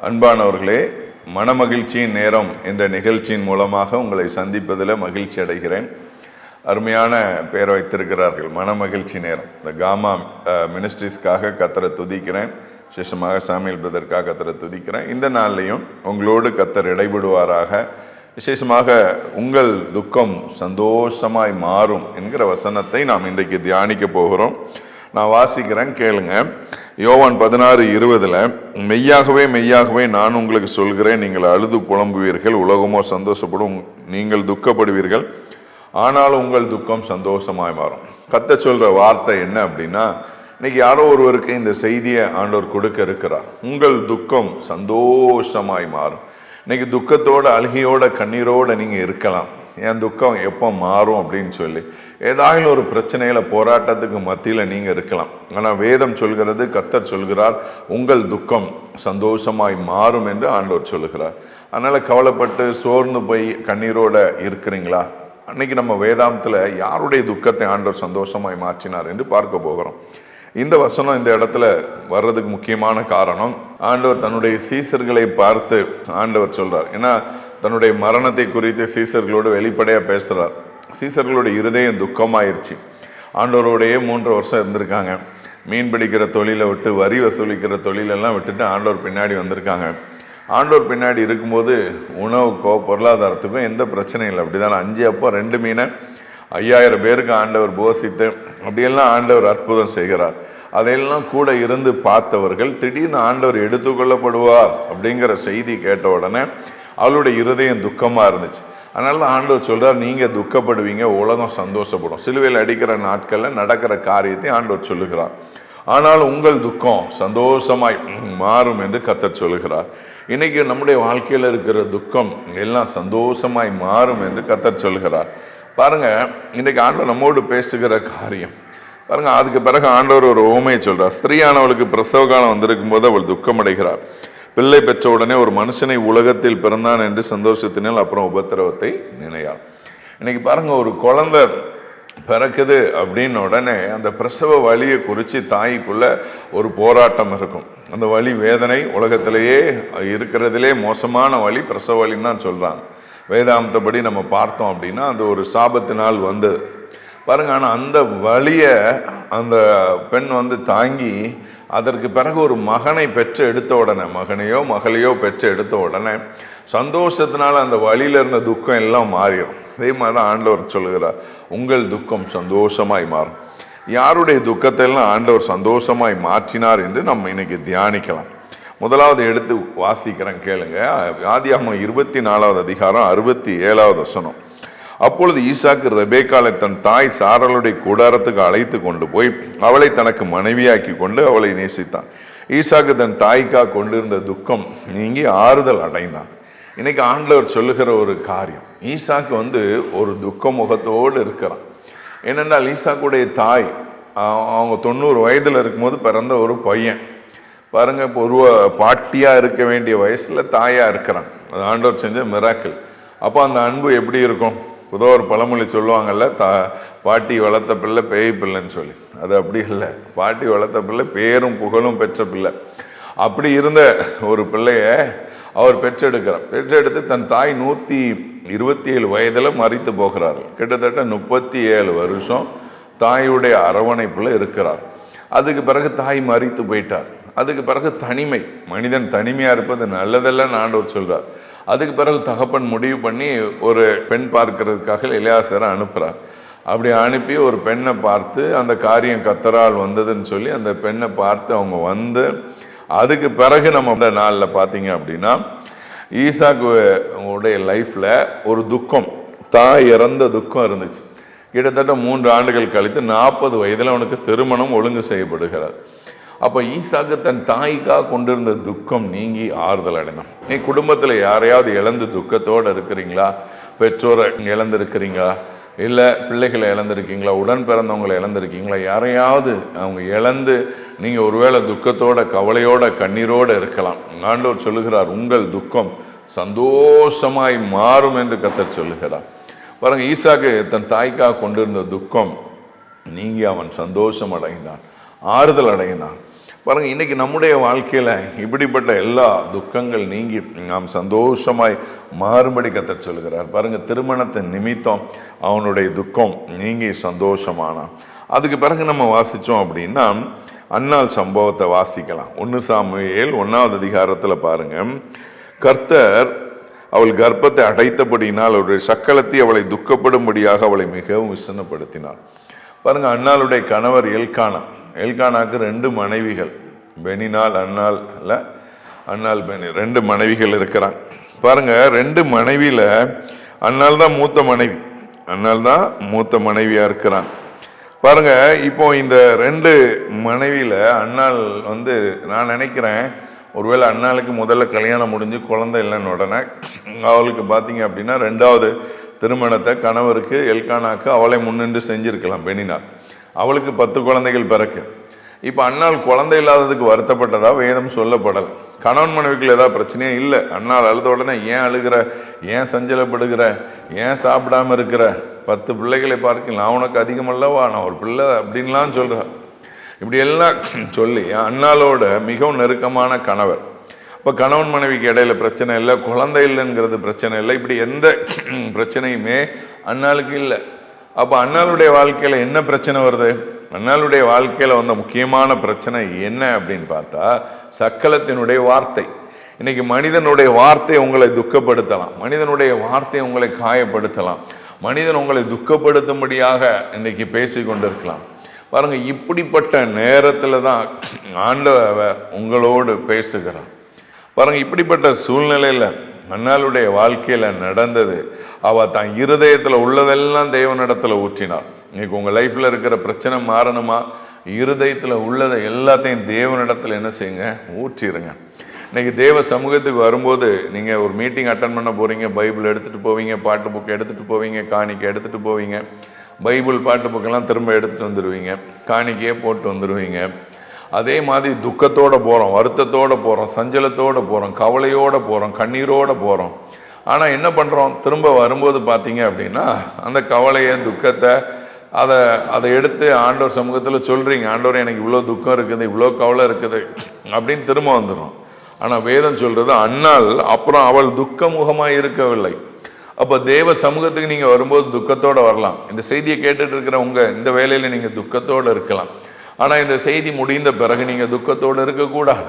அன்பானவர்களே, மனமகிழ்ச்சியின் நேரம் என்ற நிகழ்ச்சியின் மூலமாக உங்களை சந்திப்பதில் மகிழ்ச்சி அடைகிறேன். அருமையான பெயர் வைத்திருக்கிறார்கள், மனமகிழ்ச்சி நேரம். இந்த காமா மினிஸ்ட்ரிஸ்க்காக கத்தரை துதிக்கிறேன். விசேஷமாக சாமியல் பிரதற்காக கத்தரை துதிக்கிறேன். இந்த நாள்லையும் உங்களோடு கத்தர் இடைபடுவாராக. விசேஷமாக உங்கள் துக்கம் சந்தோஷமாய் மாறும் என்கிற வசனத்தை நாம் இன்றைக்கு தியானிக்க போகிறோம். நான் வாசிக்கிறேன், கேளுங்க. யோவான் 16:20 மெய்யாகவே மெய்யாகவே நான் உங்களுக்கு சொல்கிறேன், நீங்கள் அழுது புலம்புவீர்கள், உலகமோ சந்தோஷப்படும், நீங்கள் துக்கப்படுவீர்கள், ஆனாலும் உங்கள் துக்கம் சந்தோஷமாய் மாறும். கர்த்தர் சொல்ற வார்த்தை என்ன அப்படின்னா, இன்னைக்கு யாரோ ஒருவருக்கு இந்த செய்தியை ஆண்டவர் கொடுக்க இருக்கிறார். உங்கள் துக்கம் சந்தோஷமாய் மாறும். இன்னைக்கு துக்கத்தோட, அழுகையோட, கண்ணீரோட நீங்க இருக்கலாம். என் துக்கம் எப்போ மாறும் அப்படின்னு சொல்லி ஏதாவது ஒரு பிரச்சனையில, போராட்டத்துக்கு மத்தியில நீங்க இருக்கலாம். ஆனா வேதம் சொல்கிறது, கர்த்தர் சொல்கிறார், உங்கள் துக்கம் சந்தோஷமாய் மாறும் என்று ஆண்டவர் சொல்லுகிறார். அதனால கவலைப்பட்டு சோர்ந்து போய் கண்ணீரோட இருக்கிறீங்களா? அன்னைக்கு நம்ம வேதாந்தத்துல யாருடைய துக்கத்தை ஆண்டவர் சந்தோஷமாய் மாற்றினார் என்று பார்க்க போகிறோம். இந்த வசனம் இந்த இடத்துல வர்றதுக்கு முக்கியமான காரணம், ஆண்டவர் தன்னுடைய சீசர்களை பார்த்து ஆண்டவர் சொல்றார். ஏன்னா தன்னுடைய மரணத்தை குறித்து சீசர்களோடு வெளிப்படையா பேசுறார். சீசர்களுடைய இருதயம் துக்கமாயிருச்சு. ஆண்டவரோடையே 3 வருஷம் இருந்திருக்காங்க. மீன் பிடிக்கிற தொழிலை விட்டு, வரி வசூலிக்கிற தொழிலெல்லாம் விட்டுட்டு ஆண்டவர் பின்னாடி வந்திருக்காங்க. ஆண்டவர் பின்னாடி இருக்கும்போது உணவுக்கோ பொருளாதாரத்துக்கோ எந்த பிரச்சனையும் இல்லை. அப்படிதான் 5 அப்போ 2 மீனை 5000 பேருக்கு ஆண்டவர் போஷித்து அப்படியெல்லாம் ஆண்டவர் அற்புதம் செய்கிறார். அதையெல்லாம் கூட இருந்து பார்த்தவர்கள் திடீர்னு ஆண்டவர் எடுத்துக்கொள்ளப்படுவார் அப்படிங்கிற செய்தி கேட்ட உடனே அவளுடைய இருதயம் துக்கமா இருந்துச்சு. அதனால ஆண்டவர் சொல்றார், நீங்க துக்கப்படுவீங்க, உலகம் சந்தோஷப்படும். சிலுவையில் அடிக்கிற நாட்கள்ல நடக்கிற காரியத்தை ஆண்டவர் சொல்லுகிறார். ஆனால் உங்கள் துக்கம் சந்தோஷமாய் மாறும் என்று கர்த்தர் சொல்லுகிறார். இன்னைக்கு நம்முடைய வாழ்க்கையில இருக்கிற துக்கம் எல்லாம் சந்தோஷமாய் மாறும் என்று கர்த்தர் சொல்லுகிறார். பாருங்க, இன்னைக்கு ஆண்டவர் நம்மோடு பேசுகிற காரியம் பாருங்க. அதுக்கு பிறகு ஆண்டவர் ஒரு ஓமையை சொல்றார். ஸ்திரீயானவளுக்கு பிரசவ காலம் வந்திருக்கும் போது அவள் துக்கம் அடைகிறார். பிள்ளை பெற்ற உடனே ஒரு மனுஷனை உலகத்தில் பிறந்தான் என்று சந்தோஷத்தினால் அப்புறம் உபத்திரவத்தை நினையாள். இன்னைக்கு பாருங்க, ஒரு குழந்தை பிறக்குது அப்படின்னு உடனே அந்த பிரசவ வலியை குறித்து தாய்க்குள்ள ஒரு போராட்டம் இருக்கும். அந்த வலி வேதனை உலகத்திலேயே இருக்கிறதுலே மோசமான வலி பிரசவ வலின்னு தான் சொல்கிறாங்க. வேதாந்தப்படி நம்ம பார்த்தோம் அப்படின்னா அது ஒரு சாபத்தினால் வந்தது பாருங்க. ஆனால் அந்த வலியை அந்த பெண் தாங்கி அதற்கு பிறகு ஒரு மகனை பெற்று எடுத்த உடனே, மகனையோ மகளையோ பெற்று எடுத்த உடனே சந்தோஷத்தினால அந்த வழியில இருந்த துக்கம் எல்லாம் மாறிடும். அதே மாதிரி தான் ஆண்டவர் சொல்லுகிறார், உங்கள் துக்கம் சந்தோஷமாய் மாறும். யாருடைய துக்கத்தை எல்லாம் ஆண்டவர் சந்தோஷமாய் மாற்றினார் என்று நம்ம இன்னைக்கு தியானிக்கலாம். முதலாவது எடுத்து வாசிக்கிறேன் கேளுங்க. ஆதியாகமம் 24வது அதிகாரம் 67வது வசனம். அப்பொழுது ஈசாக்கு ரெபேக்காளை தன் தாய் சாராளுடைய கூடாரத்துக்கு அழைத்து கொண்டு போய் அவளை தனக்கு மனைவியாக்கி கொண்டு அவளை நேசித்தான். ஈசாக்கு தன் தாய்க்காக கொண்டிருந்த துக்கம் நீங்கி ஆறுதல் அடைந்தான். இன்னைக்கு ஆண்டவர் சொல்லுகிற ஒரு காரியம், ஈசாக்கு ஒரு துக்க முகத்தோடு இருக்கிறான். ஏனென்றால் ஈசாக்குடைய தாய் அவங்க 90 வயதில் இருக்கும்போது பிறந்த ஒரு பையன் பாருங்க. இப்போ ஒரு பாட்டியாக இருக்க வேண்டிய வயசில் தாயாக இருக்கிறான். அது ஆண்டவர் செஞ்ச மிராக்கிள். அப்போ அந்த அன்பு எப்படி இருக்கும்? பொதுவாக ஒரு பழமொழி சொல்லுவாங்கல்ல, பாட்டி வளர்த்த பிள்ளை பேய் பிள்ளைன்னு சொல்லி. அது அப்படி இல்லை. பாட்டி வளர்த்த பிள்ளை பேரும் புகழும் பெற்ற பிள்ளை. அப்படி இருந்த ஒரு பிள்ளைய அவர் பெற்றெடுக்கிறார். பெற்றெடுத்து தன் தாய் 127 வயதில் மரித்து போகிறார்கள். கிட்டத்தட்ட 37 வருஷம் தாயுடைய அரவணைப்பில் இருக்கிறார். அதுக்கு பிறகு தாய் மரித்து போயிட்டார். அதுக்கு பிறகு தனிமை, மனிதன் தனிமையாக இருப்பது நல்லதெல்லாம் ஆண்டவர் சொல்றார். அதுக்கு பிறகு தகப்பன் முடிவு பண்ணி ஒரு பெண் பார்க்கறதுக்காக எலியாசரை அனுப்புகிறார். அப்படி அனுப்பி ஒரு பெண்ணை பார்த்து அந்த காரியம் கத்தரால் வந்ததுன்னு சொல்லி அந்த பெண்ணை பார்த்து அவங்க அதுக்கு பிறகு நம்ம இந்த நாளில் பார்த்தீங்க அப்படின்னா ஈசாக்கு உடைய லைஃப்பில் ஒரு துக்கம், தாய் இறந்த துக்கம் இருந்துச்சு. கிட்டத்தட்ட 3 ஆண்டுகள் கழித்து 40 வயதில் அவனுக்கு திருமணம் ஒழுங்கு செய்யப்படுகிறார். அப்போ ஈசாக்கு தன் தாய்க்காக கொண்டிருந்த துக்கம் நீங்கி ஆறுதல் அடைந்தான். நீ குடும்பத்தில் யாரையாவது இழந்து துக்கத்தோடு இருக்கிறீங்களா? பெற்றோரை இழந்திருக்கிறீங்களா? இல்லை பிள்ளைகளை இழந்திருக்கீங்களா? உடன் பிறந்தவங்களை இழந்திருக்கீங்களா? யாரையாவது அவங்க இழந்து நீங்கள் ஒருவேளை துக்கத்தோட கவலையோட கண்ணீரோடு இருக்கலாம். ஆண்டவர் சொல்லுகிறார், உங்கள் துக்கம் சந்தோஷமாய் மாறும் என்று கர்த்தர் சொல்லுகிறார். பாருங்க, ஈசாக்கு தன் தாய்க்காக கொண்டிருந்த துக்கம் நீங்கி அவன் சந்தோஷம் அடைந்தான், ஆறுதல் அடைந்தான். பாருங்க, இன்னைக்கு நம்முடைய வாழ்க்கையில இப்படிப்பட்ட எல்லா துக்கங்கள் நீங்கி நாம் சந்தோஷமாய் மாறுபடி கர்த்தர் சொல்கிறார். பாருங்க, திருமணத்தின் நிமித்தம் அவனுடைய துக்கம் நீங்கி சந்தோஷமானான். அதுக்கு பிறகு நம்ம வாசிச்சோம் அப்படின்னா அன்னாள் சம்பவத்தை வாசிக்கலாம். 1 சாமுவேல் 1வது அதிகாரத்தில் பாருங்க, கர்த்தர் அவள் கர்ப்பத்தை அடைத்தபடினால் அவருடைய சக்களத்தை அவளை துக்கப்படும்படியாக அவளை மிகவும் விசனப்படுத்தினார். பாருங்க, அன்னாளுடைய கணவர் எல்கானாக்கு 2 மனைவிகள், பெனினால் அன்னாள் இல்லை, அன்னாள் பெனி, 2 மனைவிகள் இருக்கிறாங்க. பாருங்க, 2 மனைவியில அன்னாள் தான் மூத்த மனைவியா இருக்கிறான். பாருங்க, இப்போ இந்த 2 மனைவியில அன்னாள் நான் நினைக்கிறேன் ஒருவேளை அன்னாளுக்கு முதல்ல கல்யாணம் முடிஞ்சு குழந்தை இல்லைன்னு உடனே அவளுக்கு பார்த்தீங்க அப்படின்னா 2வது திருமணத்தை கணவருக்கு எல்கானாக்கு அவளை முன்னின்று செஞ்சிருக்கலாம். பெனினால் அவளுக்கு 10 குழந்தைகள் பிறகு. இப்போ அன்னாள் குழந்தை இல்லாததுக்கு வருத்தப்பட்டதா வேதம் சொல்லப்படலை. கணவன் மனைவிக்குள்ள ஏதாவது பிரச்சனையே இல்லை. அன்னாள் அழுத உடனே ஏன் அழுகிற, ஏன் சஞ்சலப்படுகிற, ஏன் சாப்பிடாம இருக்கிற, 10 பிள்ளைகளை பார்க்கலாம், நான் உனக்கு அதிகமல்லவா, நான் ஒரு பிள்ளை அப்படின்லாம் சொல்கிறேன். இப்படி எல்லாம் சொல்லி அன்னாளோட மிகவும் நெருக்கமான கணவர். இப்போ கணவன் மனைவிக்கு இடையில பிரச்சனை இல்லை, குழந்தை இல்லைங்கிறது பிரச்சனை இல்லை, இப்படி எந்த பிரச்சனையுமே அன்னாளுக்கு இல்லை. அப்போ அன்னாளுடைய வாழ்க்கையில என்ன பிரச்சனை வருது? அன்னாளுடைய வாழ்க்கையில வந்த முக்கியமான பிரச்சனை என்ன அப்படின்னு பார்த்தா சக்களத்தினுடைய வார்த்தை. இன்னைக்கு மனிதனுடைய வார்த்தை உங்களை துக்கப்படுத்தலாம், மனிதனுடைய வார்த்தை உங்களை காயப்படுத்தலாம், மனிதன் உங்களை துக்கப்படுத்தும்படியாக இன்னைக்கு பேசி கொண்டிருக்கலாம். பாருங்க, இப்படிப்பட்ட நேரத்துல தான் ஆண்டவர் உங்களோடு பேசுகிறான். பாருங்க, இப்படிப்பட்ட சூழ்நிலையில அன்னாளுடைய வாழ்க்கையில நடந்தது, அவ தான் இருதயத்துல உள்ளதெல்லாம் தேவனிடத்துல ஊற்றினார். இன்னைக்கு உங்க லைஃப்ல இருக்கிற பிரச்சனை மாறணுமா? இருதயத்துல உள்ளதை எல்லாத்தையும் தேவனிடத்துல என்ன செய்யுங்க? ஊற்றிடுங்க. இன்னைக்கு தேவ சமூகத்துக்கு வரும்போது நீங்க ஒரு மீட்டிங் அட்டன் பண்ண போறீங்க, பைபிள் எடுத்துட்டு போவீங்க, பாட்டு புக்கு எடுத்துட்டு போவீங்க, காணிக்கை எடுத்துட்டு போவீங்க, பைபிள் பாட்டு புக்கெல்லாம் திரும்ப எடுத்துட்டு வந்துடுவீங்க, காணிக்கையே போட்டு வந்துடுவீங்க. அதே மாதிரி துக்கத்தோடு போகிறோம், வருத்தத்தோடு போகிறோம், சஞ்சலத்தோடு போகிறோம், கவலையோடு போகிறோம், கண்ணீரோடு போகிறோம். ஆனால் என்ன பண்ணுறோம்? திரும்ப வரும்போது பார்த்தீங்க அப்படின்னா அந்த கவலையை, துக்கத்தை அதை எடுத்து ஆண்டவர் சமூகத்தில் சொல்கிறீங்க, ஆண்டவர் எனக்கு இவ்வளோ துக்கம் இருக்குது, இவ்வளோ கவலை இருக்குது அப்படின்னு திரும்ப வந்துடும். ஆனால் வேதம் சொல்கிறது, அன்னாள் அப்புறம் அவள் துக்கமுகமாக இருக்கவில்லை. அப்போ தேவ சமூகத்துக்கு நீங்கள் வரும்போது துக்கத்தோடு வரலாம். இந்த செய்தியை கேட்டுட்டு இருக்கிறவங்க இந்த வேலையில் நீங்கள் துக்கத்தோடு இருக்கலாம். ஆனால் இந்த செய்தி முடிந்த பிறகு நீங்கள் துக்கத்தோடு இருக்கக்கூடாது.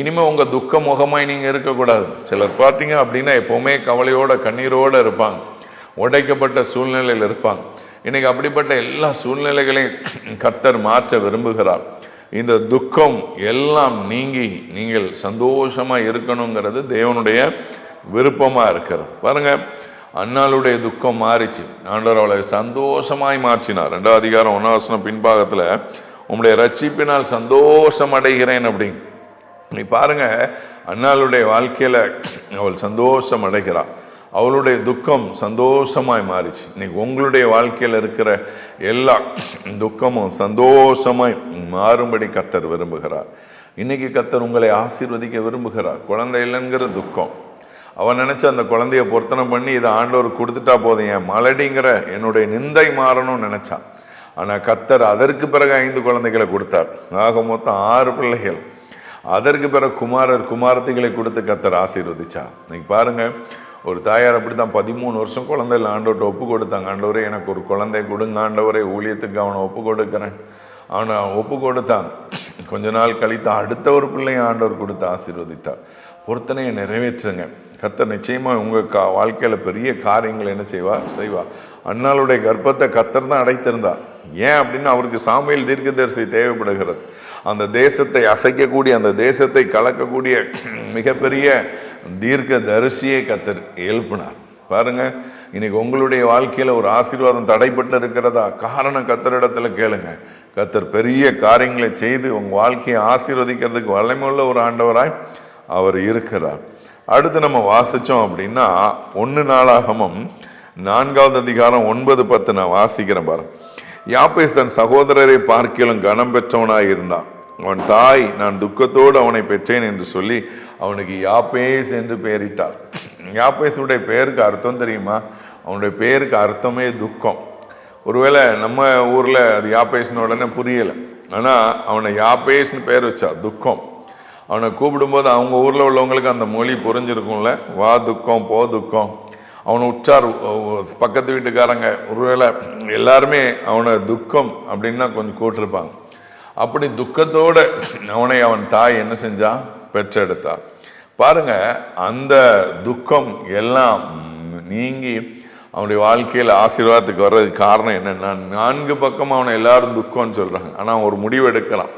இனிமேல் உங்கள் துக்க முகமாய் நீங்கள் இருக்கக்கூடாது. சிலர் பார்த்தீங்க அப்படின்னா எப்போவுமே கவலையோட கண்ணீரோடு இருப்பாங்க, உடைக்கப்பட்ட சூழ்நிலையில் இருப்பாங்க. இன்னைக்கு அப்படிப்பட்ட எல்லா சூழ்நிலைகளையும் கர்த்தர் மாற்ற விரும்புகிறார். இந்த துக்கம் எல்லாம் நீங்கி நீங்கள் சந்தோஷமாக இருக்கணுங்கிறது தேவனுடைய விருப்பமாக இருக்கிறது. பாருங்க, அன்னாளுடைய துக்கம் மாறிச்சு, ஆண்டவர் அவளை சந்தோஷமாய் மாற்றினார். 2ஆம் அதிகாரம் 1ஆம் வசனம் பின்பாகத்தில் உங்களுடைய ரட்சிப்பினால் சந்தோஷம் அடைகிறேன் அப்படின்னு நீ பாருங்க. அன்னாளுடைய வாழ்க்கையில் அவள் சந்தோஷம் அடைகிறாள், அவளுடைய துக்கம் சந்தோஷமாய் மாறிச்சு. இன்னைக்கு உங்களுடைய வாழ்க்கையில் இருக்கிற எல்லா துக்கமும் சந்தோஷமாய் மாறும்படி கர்த்தர் விரும்புகிறார். இன்னைக்கு கர்த்தர் உங்களை ஆசீர்வதிக்க விரும்புகிறார். குழந்தை இல்லைங்கிற துக்கம், அவன் நினைச்ச அந்த குழந்தைய பொருத்தனை பண்ணி இதை ஆண்டவர் கொடுத்துட்டா போதும், என் மலடிங்கிற என்னுடைய நிந்தை மாறணும்னு நினைச்சான். ஆனால் கர்த்தர் அதற்கு பிறகு 5 குழந்தைகளை கொடுத்தார். ஆக மொத்தம் 6 பிள்ளைகள். அதற்கு பிறகு குமாரத்திகளை கொடுத்து கர்த்தர் ஆசீர்வதிச்சார். இன்னைக்கு பாருங்க, ஒரு தாயார் அப்படி தான் 13 வருஷம் குழந்தைகள் ஆண்டவர்கிட்ட ஒப்பு கொடுத்தாங்க. ஆண்டவரே எனக்கு ஒரு குழந்தை கொடுங்க ஆண்டவரே, ஊழியத்துக்கு அவனை ஒப்பு கொடுக்குறேன். அவனை ஒப்பு கொடுத்தான். கொஞ்ச நாள் கழித்து அடுத்த ஒரு பிள்ளையை ஆண்டவர் கொடுத்து ஆசீர்வதித்தார். பொருத்தனையை நிறைவேற்றுங்க. கர்த்தர் நிச்சயமாக உங்கள் வாழ்க்கையில் பெரிய காரியங்களை என்ன செய்வார். அன்னாளுடைய கர்ப்பத்தை கர்த்தர் தான் அடைத்திருந்தார். ஏன் அப்படின்னா அவருக்கு சாமுவேல் தீர்க்கதரிசி தேவைப்படுகிறது. அந்த தேசத்தை அசைக்கக்கூடிய, அந்த தேசத்தை கலக்கக்கூடிய மிகப்பெரிய தீர்க்க தரிசியை கர்த்தர் எழுப்பினார். பாருங்க, இன்னைக்கு உங்களுடைய வாழ்க்கையில் ஒரு ஆசீர்வாதம் தடைப்பட்டு இருக்கிறதா? காரணம் கர்த்தரிடத்துல கேளுங்க. கர்த்தர் பெரிய காரியங்களை செய்து உங்கள் வாழ்க்கையை ஆசீர்வதிக்கிறதுக்கு வல்லமையுள்ள ஒரு ஆண்டவராய் அவர் இருக்கிறார். அடுத்து நம்ம வாசித்தோம் அப்படின்னா 1 நாளாகமம் 4ஆம் அதிகாரம் 9-10 நான் வாசிக்கிறேன் பாருங்க. யாப்பேஸ் தன் சகோதரரை பார்க்கிலும் கனம் பெற்றவனாய் இருந்தான். அவன் தாய், நான் துக்கத்தோடு அவனை பெற்றேன் என்று சொல்லி அவனுக்கு யாப்பேஸ் என்று பெயரிட்டார். யாப்பேஸுடைய பெயருக்கு அர்த்தம் தெரியுமா? அவனுடைய பெயருக்கு அர்த்தமே துக்கம். ஒருவேளை நம்ம ஊரில் அது யாப்பேஸ்னு உடனே புரியலை, ஆனால் அவனை யாப்பேஸ்னு பெயர் வச்சா துக்கம். அவனை கூப்பிடும்போது அவங்க ஊரில் உள்ளவங்களுக்கு அந்த மொழி புரிஞ்சிருக்கும்ல, வா துக்கம் போ துக்கம். அவனை உற்றார் பக்கத்து வீட்டுக்காரங்க ஒருவேளை எல்லாருமே அவனை துக்கம் அப்படின்னா கொஞ்சம் கூட்டிருப்பாங்க. அப்படி துக்கத்தோடு அவனை அவன் தாய் என்ன செஞ்சா? பெற்றெடுத்தா. பாருங்க, அந்த துக்கம் எல்லாம் நீங்கி அவனுடைய வாழ்க்கையில் ஆசீர்வாதத்துக்கு வர்றதுக்கு காரணம் என்னன்னா, 4 பக்கம் அவனை எல்லாரும் துக்கம்னு சொல்றாங்க. ஆனால் அவன் ஒரு முடிவு எடுக்கிறான்.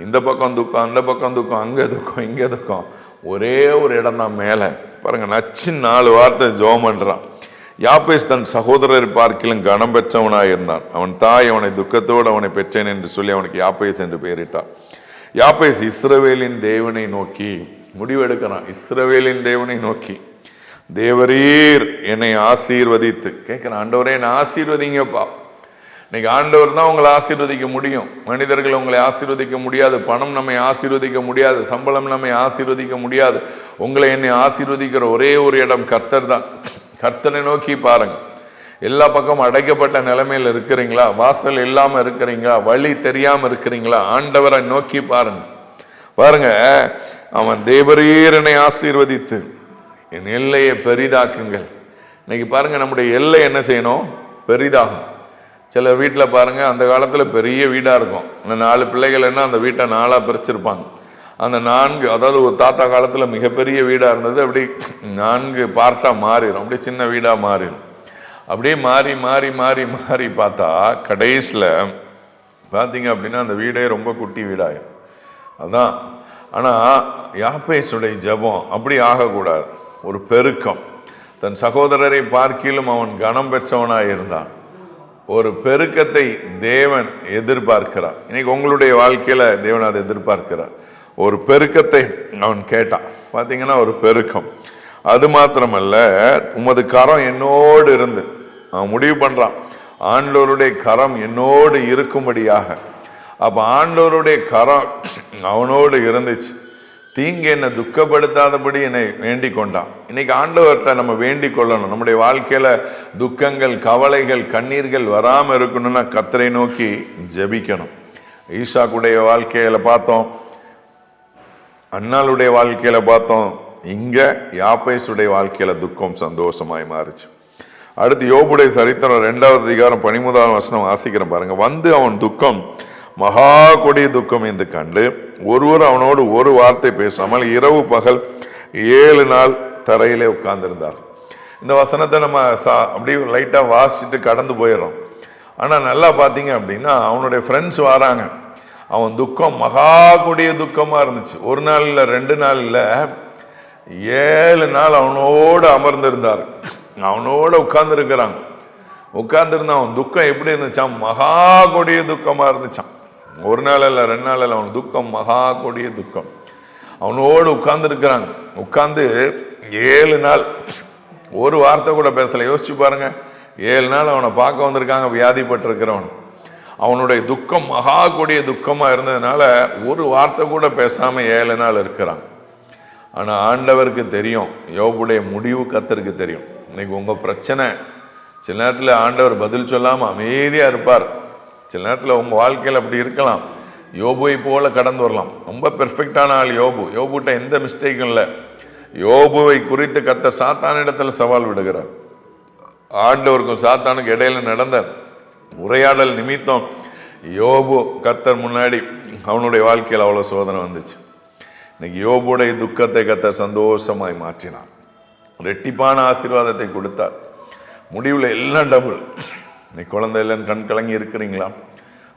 இந்த பக்கம் துக்கம், அந்த பக்கம் துக்கம், அங்கே துக்கம், இங்கே துக்கம், ஒரே ஒரு இடம் தான் மேலே. பாருங்க, நச்சு 4 வார்த்தை ஜெபம் பண்றான். யாப்பேஸ் தன் சகோதரரை பார்க்கிலும் கனம் பெற்றவனாய் இருந்தான். அவன் தாய் அவனை துக்கத்தோடு அவனை பெற்றேன் என்று சொல்லி அவனுக்கு யாப்பேஸ் என்று பெயரிட்டான். யாப்பேஸ் இஸ்ரவேலின் தேவனை நோக்கி முடிவெடுக்கிறான். இஸ்ரவேலின் தேவனை நோக்கி, தேவரீர் என்னை ஆசீர்வதித்து கேட்கிறான். ஆண்டவரே என்னை ஆசீர்வதிங்கப்பா. இன்னைக்கு ஆண்டவர் தான் உங்களை ஆசீர்வதிக்க முடியும். மனிதர்கள் உங்களை ஆசீர்வதிக்க முடியாது. பணம் நம்மை ஆசீர்வதிக்க முடியாது. சம்பளம் நம்மை ஆசீர்வதிக்க முடியாது. உங்களை என்னை ஆசீர்வதிக்கிற ஒரே ஒரு இடம் கர்த்தர் தான். கர்த்தரை நோக்கி பாருங்க. எல்லா பக்கமும் அடைக்கப்பட்ட நிலைமையில் இருக்கிறீங்களா? வாசல் இல்லாமல் இருக்கிறீங்களா? வழி தெரியாமல் இருக்கிறீங்களா? ஆண்டவரை நோக்கி பாருங்க. பாருங்க, அவன் தேவரீரனை ஆசீர்வதித்து என் எல்லையை பெரிதாக்குங்கள். இன்னைக்கு பாருங்க, நம்முடைய எல்லை என்ன செய்யணும்? பெரிதாகும். சில வீட்டில் பாருங்க, அந்த காலத்தில் பெரிய வீடாக இருக்கும். இந்த 4 பிள்ளைகள் என்ன அந்த வீட்டை 4ஆக பிரிச்சிருப்பாங்க. அந்த 4, அதாவது ஒரு தாத்தா காலத்தில் மிகப்பெரிய வீடாக இருந்தது, அப்படி 4 பார்ட்டாக மாறிடும். அப்படியே சின்ன வீடாக மாறிடும். அப்படியே மாறி மாறி மாறி மாறி பார்த்தா கடைசியில் பார்த்தீங்க அப்படின்னா அந்த வீடே ரொம்ப குட்டி வீடாயிரும். அதான். ஆனால் யாப்பேசுடைய ஜெபம் அப்படி ஆகக்கூடாது. ஒரு பெருக்கம். தன் சகோதரரை பார்க்கிலும் அவன் கனம் பெற்றவனாக இருந்தான். ஒரு பெருக்கத்தை தேவன் எதிர்பார்க்கிறார். இன்னைக்கு உங்களுடைய வாழ்க்கையில தேவன் அதை எதிர்பார்க்கிறார். ஒரு பெருக்கத்தை அவன் கேட்டான். பார்த்தீங்கன்னா ஒரு பெருக்கம். அது மாத்திரமல்ல, உமது கரம் என்னோடு இருந்து அவன் முடிவு பண்றான், ஆண்டவருடைய கரம் என்னோடு இருக்கும்படியாக. அப்ப ஆண்டவருடைய கரம் அவனோடு இருந்துச்சு. தீங்கு என்னை துக்கப்படுத்தாதபடி என்னை வேண்டிக் கொண்டான். இன்னைக்கு ஆண்டவர்கிட்ட நம்ம வேண்டிக் கொள்ளணும். நம்முடைய வாழ்க்கையில துக்கங்கள், கவலைகள், கண்ணீர்கள் வராம இருக்கணும்னா கர்த்தரை நோக்கி ஜெபிக்கணும். ஈசாக்குடைய வாழ்க்கையில பார்த்தோம், அன்னாளுடைய வாழ்க்கையில பார்த்தோம், இங்க யாப்பேசுடைய வாழ்க்கையில துக்கம் சந்தோஷமாய் மாறுச்சு. அடுத்து யோபுடைய சரித்திரம் 2வது அதிகாரம் 13வது வசனம் வாசிக்கிறேன் பாருங்க. வந்து அவன் துக்கம் மகா கொடிய துக்கம் என்று கண்டு ஒருவர் அவனோடு ஒரு வார்த்தை பேசாமல் இரவு பகல் 7 நாள் தரையிலே உட்கார்ந்திருந்தார். இந்த வசனத்தை நம்ம அப்படியே லைட்டா வாசிச்சுட்டு கடந்து போயிடுறோம். ஆனா நல்லா பார்த்தீங்க அப்படின்னா அவனுடைய ஃப்ரெண்ட்ஸ் வராங்க. அவன் துக்கம் மகா கொடிய துக்கமா இருந்துச்சு. 1 நாள் இல்லை, 2 நாள் இல்லை, 7 நாள் அவனோடு அமர்ந்திருந்தார். அவனோட உட்கார்ந்து இருக்கிறாங்க. உட்கார்ந்துருந்தான். அவன் துக்கம் எப்படி இருந்துச்சான்? மகா கொடிய துக்கமா இருந்துச்சான். 1 நாள் இல்லை, 2 நாள் இல்லை, அவன் துக்கம் மகா கொடிய துக்கம். அவனோடு உட்கார்ந்து இருக்கிறாங்க. உட்கார்ந்து 7 நாள் ஒரு வார்த்தை கூட பேசல. யோசிச்சு பாருங்க, 7 நாள் அவனை பார்க்க வந்திருக்காங்க, வியாதிப்பட்டு இருக்கிறவன். அவனுடைய துக்கம் மகா கொடிய துக்கமா இருந்ததுனால ஒரு வார்த்தை கூட பேசாம 7 நாள் இருக்கிறான். ஆனா ஆண்டவருக்கு தெரியும், யோபுடைய முடிவு கர்த்தருக்கு தெரியும். இன்னைக்கு உங்க பிரச்சனை சில நேரத்தில் ஆண்டவர் பதில் சொல்லாம அமைதியா இருப்பார். சில நேரத்தில் உங்க வாழ்க்கையில் அப்படி இருக்கலாம். யோபுவை போல கடந்து வரலாம். ரொம்ப பெர்ஃபெக்டான ஆள் யோபு. யோபுட்ட எந்த மிஸ்டேக்கும் இல்லை. யோபுவை குறித்து கர்த்தர் சாத்தானிடத்தில் சவால் விடுகிறார். ஆண்டவருக்கும் சாத்தானுக்கு இடையில நடந்த உரையாடல் நிமித்தம் யோபு கர்த்தர் முன்னாடி அவனுடைய வாழ்க்கையில் அவ்வளோ சோதனை வந்துச்சு. இன்னைக்கு யோபுடைய துக்கத்தை கர்த்தர் சந்தோஷமாய் மாற்றினான். ரெட்டிப்பான ஆசீர்வாதத்தை கொடுத்தார். முடிவில் எல்லாம் டபுள். இன்னைக்கு குழந்தை இல்லைன்னு கண் கலங்கி இருக்கிறீங்களா?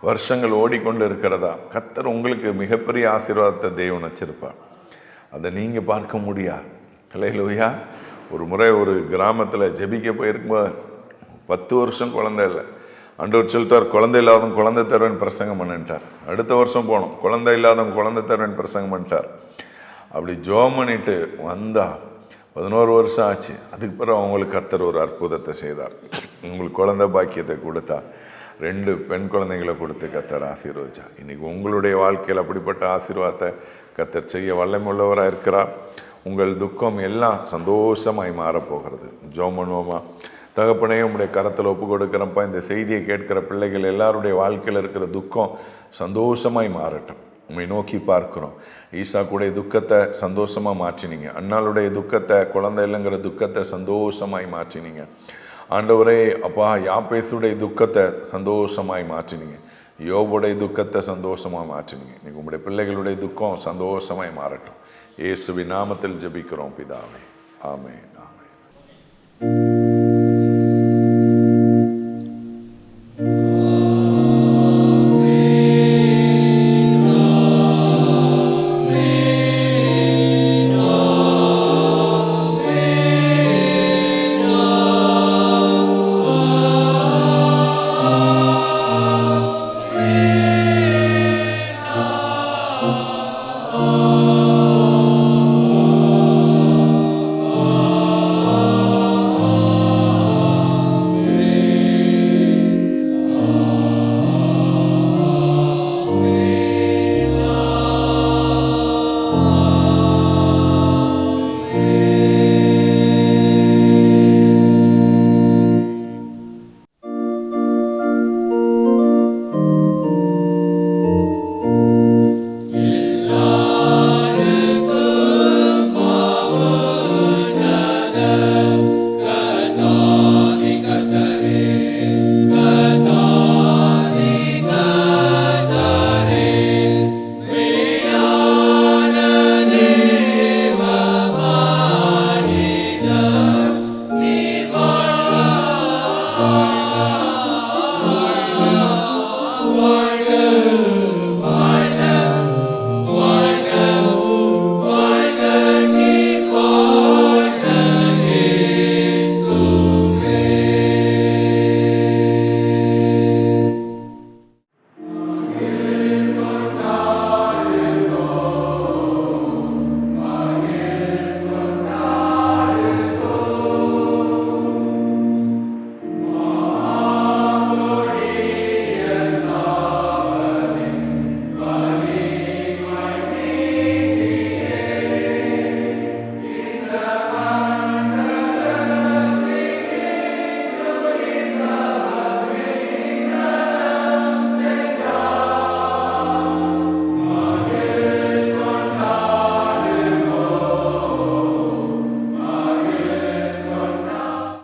வருஷங்கள் ஓடிக்கொண்டு இருக்கிறதா? கர்த்தர் உங்களுக்கு மிகப்பெரிய ஆசீர்வாதத்தை தேவன் வச்சிருப்பார். அதை நீங்க பார்க்க முடியாது. ஹல்லேலூயா. ஒரு முறை ஒரு கிராமத்தில் ஜெபிக்க போயிருக்கும்போது 10 வருஷம் குழந்தை இல்லை. ஆண்டவர் சொல்லிட்டார், குழந்தை இல்லாதவங்க குழந்தை தருவேன் பிரசங்கம் பண்ணிட்டார். அடுத்த வருஷம் போனோம், குழந்தை இல்லாதவங்க குழந்தை தருவேன் பிரசங்கம் பண்ணிட்டார். அப்படி ஜோம் பண்ணிட்டு வந்தா 11 வருஷம் ஆச்சு. அதுக்கு பிறகு அவங்களுக்கு கர்த்தர் ஒரு அற்புதத்தை செய்தார். உங்களுக்கு குழந்தை பாக்கியத்தை கொடுத்தார். 2 பெண் குழந்தைங்களை கொடுத்து கர்த்தர் ஆசீர்வதிச்சார். இன்னைக்கு உங்களுடைய வாழ்க்கையில் அப்படிப்பட்ட ஆசீர்வாதத்தை கர்த்தர் செய்ய வல்லமையுள்ளவராக இருக்கிறார். உங்கள் துக்கம் எல்லாம் சந்தோஷமாய் மாறப்போகிறது. ஜோம் பண்ணுவோமா? தகப்பனே, உங்களுடைய கரத்தில் ஒப்பு கொடுக்குறப்ப இந்த செய்தியை கேட்கிற பிள்ளைகள் எல்லாருடைய வாழ்க்கையில் இருக்கிற துக்கம் சந்தோஷமாய் மாறட்டும். உண்மை நோக்கி பார்க்கிறோம். ஈசாக்குடைய துக்கத்தை சந்தோஷமா மாற்றினீங்க. அன்னாளுடைய துக்கத்தை, குழந்தை இல்லைங்கிற துக்கத்தை சந்தோஷமாய் மாற்றினீங்க. ஆண்டவரே அப்பா, யாப்பேசுடைய துக்கத்தை சந்தோஷமாய் மாற்றினீங்க. யோபுடைய துக்கத்தை சந்தோஷமாக மாற்றினீங்க. இன்னைக்கு உங்களுடைய பிள்ளைகளுடைய துக்கம் சந்தோஷமாய் மாறட்டும். இயேசுவின் நாமத்தில் ஜெபிக்கிறோம் பிதாவே. ஆமென்.